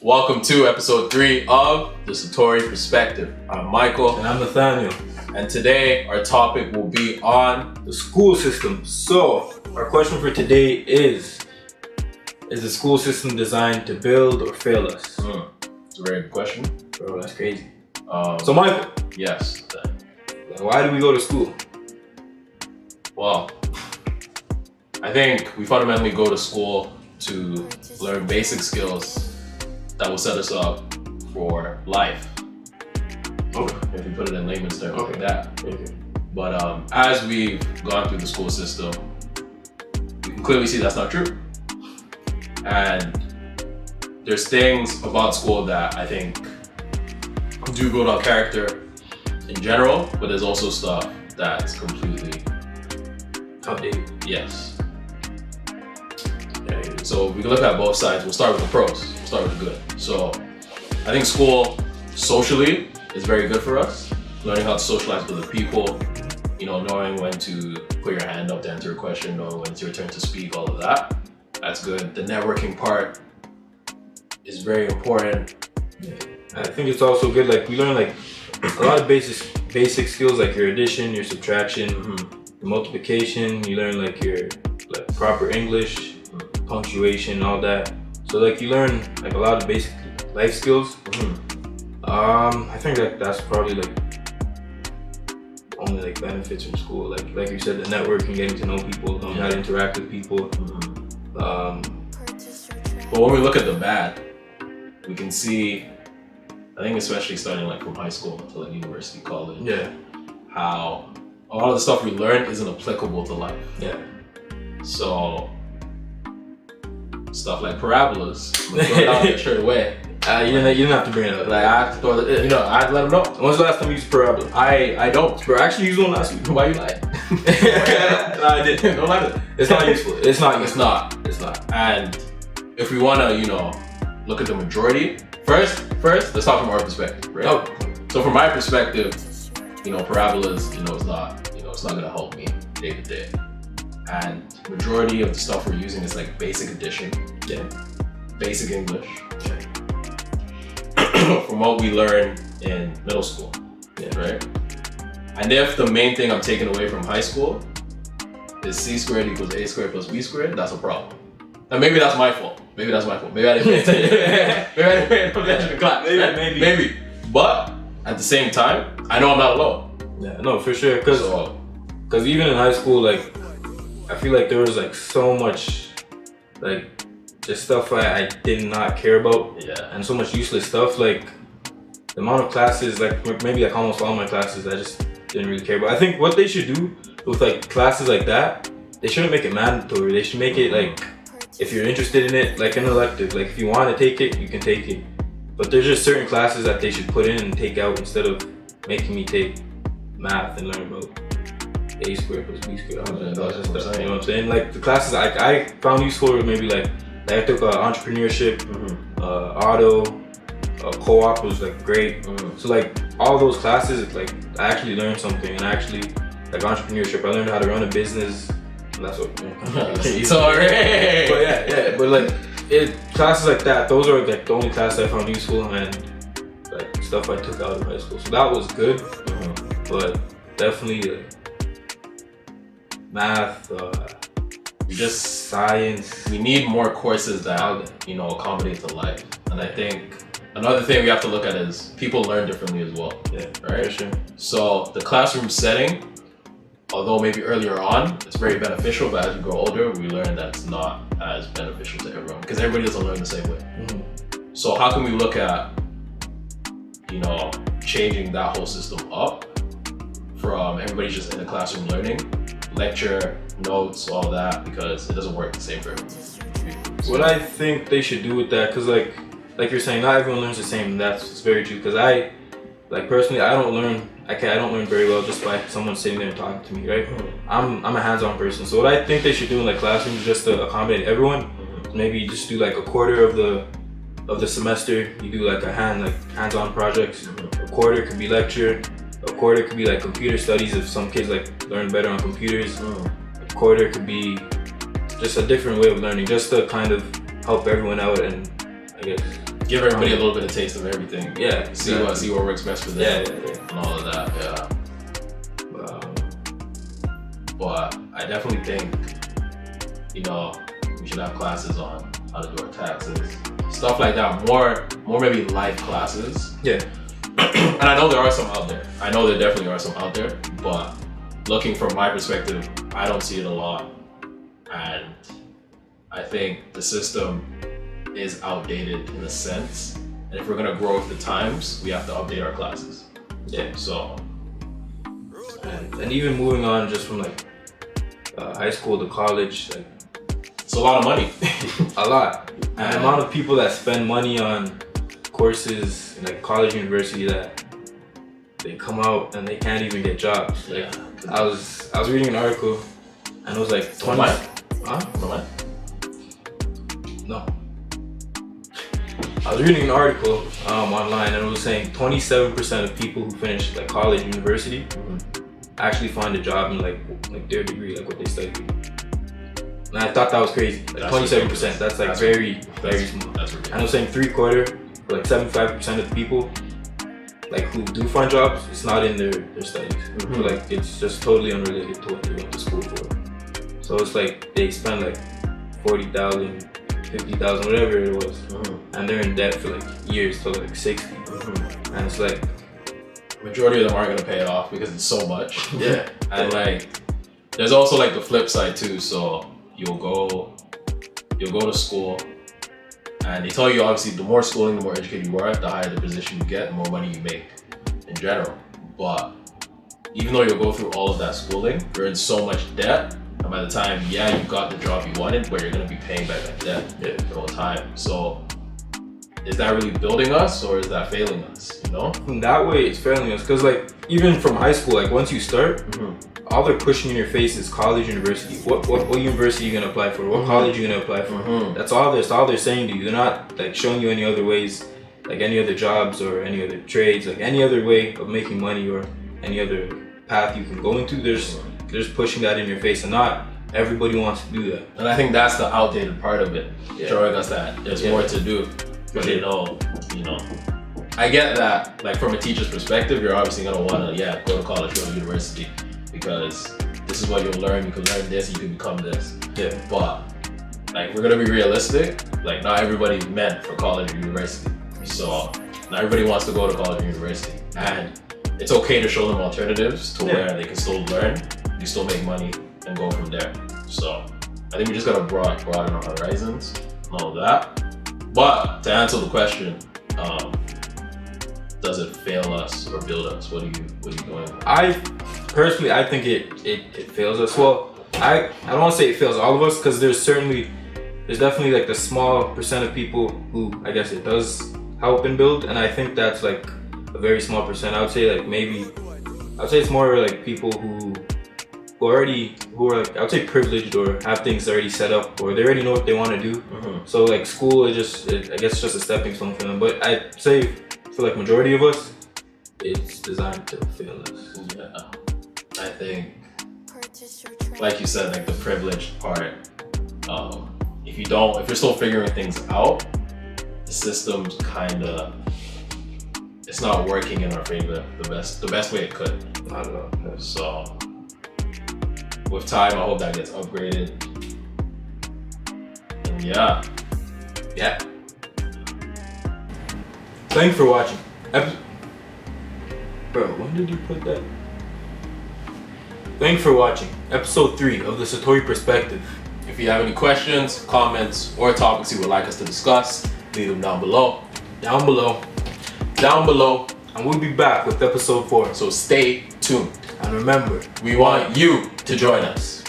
Welcome to episode 3 of The Satori Perspective. I'm Michael. And I'm Nathaniel. And today our topic will be on the school system. So, our question for today is the school system designed to build or fail us? It's a very good question. Bro, that's crazy. So Michael. Yes. Why do we go to school? Well, I think we fundamentally go to school to learn basic skills that will set us up for life. Okay. If you put it in layman's terms Okay. like that. Okay. But as we've gone through the school system, we can clearly see that's not true. And there's things about school that I think do build our character in general, but there's also stuff that's completely outdated. Yes. So we can look at both sides. We'll start with the pros. We'll start with the good. So I think school socially is very good for us. Learning how to socialize with other people, knowing when to put your hand up to answer a question, knowing when it's your turn to speak, all of that. That's good. The networking part is very important. Yeah. I think it's also good, we learn a lot of basic skills like your addition, your subtraction, your multiplication. You learn your proper English, punctuation, all that. So you learn a lot of basic life skills. I think that's probably only benefits from school. Like you said, the networking, getting to know people, knowing how to interact with people. But when we look at the bad, we can see, I think especially starting from high school to university, college, how a lot of the stuff we learn isn't applicable to life. Yeah. So stuff like parabolas, we throw it out there straight away. You didn't have to bring it up. I have to throw it, I had to let them know. When's the last time you used parabola? I don't. Bro, I actually used one last week. Why you lying? No, I didn't. Don't lie. It's not useful. It's not. It's not. It's not. And if we want to, look at the majority, first, let's talk from our perspective, right? Oh. So from my perspective, parabolas, it's not gonna help me day to day. And majority of the stuff we're using is basic addition, basic English, from what we learn in middle school, right? And if the main thing I'm taking away from high school is C squared equals A squared plus B squared, that's a problem. And maybe that's my fault. Maybe I didn't pay attention. Maybe I didn't pay attention to class. Maybe. But at the same time, I know I'm not alone. Yeah, no, for sure. Because even in high school, I feel there was so much just stuff I did not care about. Yeah. And so much useless stuff. The amount of classes, maybe almost all my classes, I just didn't really care about. I think what they should do with classes like that, they shouldn't make it mandatory. They should make it if you're interested in it, an elective. If you want to take it, you can take it. But there's just certain classes that they should put in and take out instead of making me take math and learn about A squared plus B squared. All that stuff, you know what I'm saying? The classes I found useful were maybe I took entrepreneurship, auto, co-op was great. So all those classes, I actually learned something, and actually entrepreneurship, I learned how to run a business. And that's what. Sorry. But classes like that, those are the only classes I found useful, and stuff I took out of high school. So that was good, but definitely math, just science. We need more courses that accommodate to life. And I think another thing we have to look at is people learn differently as well. Yeah, right. For sure. So the classroom setting, although maybe earlier on it's very beneficial, but as we grow older, we learn that it's not as beneficial to everyone because everybody doesn't learn the same way. So how can we look at changing that whole system up from everybody just in the classroom learning, lecture, notes, all that, because it doesn't work the same for everyone. What I think they should do with that, because like you're saying, not everyone learns the same, and that's very true. Because I personally, I don't learn very well just by someone sitting there and talking to me, right? I'm a hands-on person, so what I think they should do in classrooms just to accommodate everyone, maybe just do a quarter of the semester, you do hands-on projects. A quarter could be lecture, a quarter could be computer studies if some kids learn better on computers. A quarter could be just a different way of learning, just to kind of help everyone out and I guess give everybody a little bit of taste of everything. Yeah. See what works best for them. Yeah. And all of that. Yeah. But I definitely think, we should have classes on how to do our taxes, stuff like that. More maybe life classes. Yeah. And I know there are some out there. I know there definitely are some out there. But looking from my perspective, I don't see it a lot. And I think the system is outdated in a sense. And if we're gonna grow with the times, we have to update our classes. Yeah. So. And even moving on just from like high school to college, like it's a lot of money. a lot. And the amount of people that spend money on courses in like college, university, that they come out and they can't even get jobs. Like, Yeah. I was reading an article and it was like 20. Huh? No. I was reading an article online and it was saying 27% of people who finish like college and university actually find a job in like their degree, like what they studied. And I thought that was crazy. Like 27%. That's like very small. That's ridiculous. And I was saying 3/4, like 75% of the people like who do find jobs, it's not in their studies. Like it's just totally unrelated to what they went to school for. So it's like they spend like 40,000, 50,000, whatever it was, and they're in debt for like years till like 60. And it's like majority of them aren't gonna pay it off because it's so much. Yeah. And like there's also like the flip side too. So you'll go to school and they tell you obviously the more schooling, the more educated you are, the higher the position you get, the more money you make in general. But even though you'll go through all of that schooling, you're in so much debt, and by the time you got the job you wanted, but you're gonna be paying back that debt the whole time. So is that really building us or is that failing us? In that way it's failing us, because like even from high school, like once you start, all they're pushing in your face is college, university. What university are you gonna apply for? What college are you gonna apply for? That's all they're saying to you. They're not like showing you any other ways, like any other jobs or any other trades, like any other way of making money or any other path you can go into. They're just pushing that in your face, and not everybody wants to do that. And I think that's the outdated part of it, showing us that there's more to do. But I get that, like from a teacher's perspective, you're obviously gonna wanna, go to college, go to university, because this is what you'll learn. You can learn this, you can become this. Yeah. But like, we're gonna be realistic. Like, not everybody's meant for college or university. So not everybody wants to go to college or university, and it's okay to show them alternatives to where they can still learn, you still make money, and go from there. So I think we just gotta broaden our horizons and all of that. But to answer the question, does it fail us or build us? What are you going with? I personally think it fails us. Well, I don't want to say it fails all of us, because there's definitely like the small percent of people who I guess it does help and build, and I think that's like a very small percent. I would say it's more like people who are like, I would say privileged, or have things already set up, or they already know what they want to do. So like school is I guess it's just a stepping stone for them. But I'd say for like majority of us, it's designed to fail us. Yeah, I think, like you said, like the privileged part. If you're still figuring things out, the system's it's not working in our favor the best way it could. Not at all. So with time, I hope that gets upgraded. And yeah. Thanks for watching. Bro, when did you put that? Thanks for watching episode 3 of the Satori Perspective. If you have any questions, comments, or topics you would like us to discuss, leave them down below. Down below. And we'll be back with episode 4. So stay tuned. And remember, We want you to join us.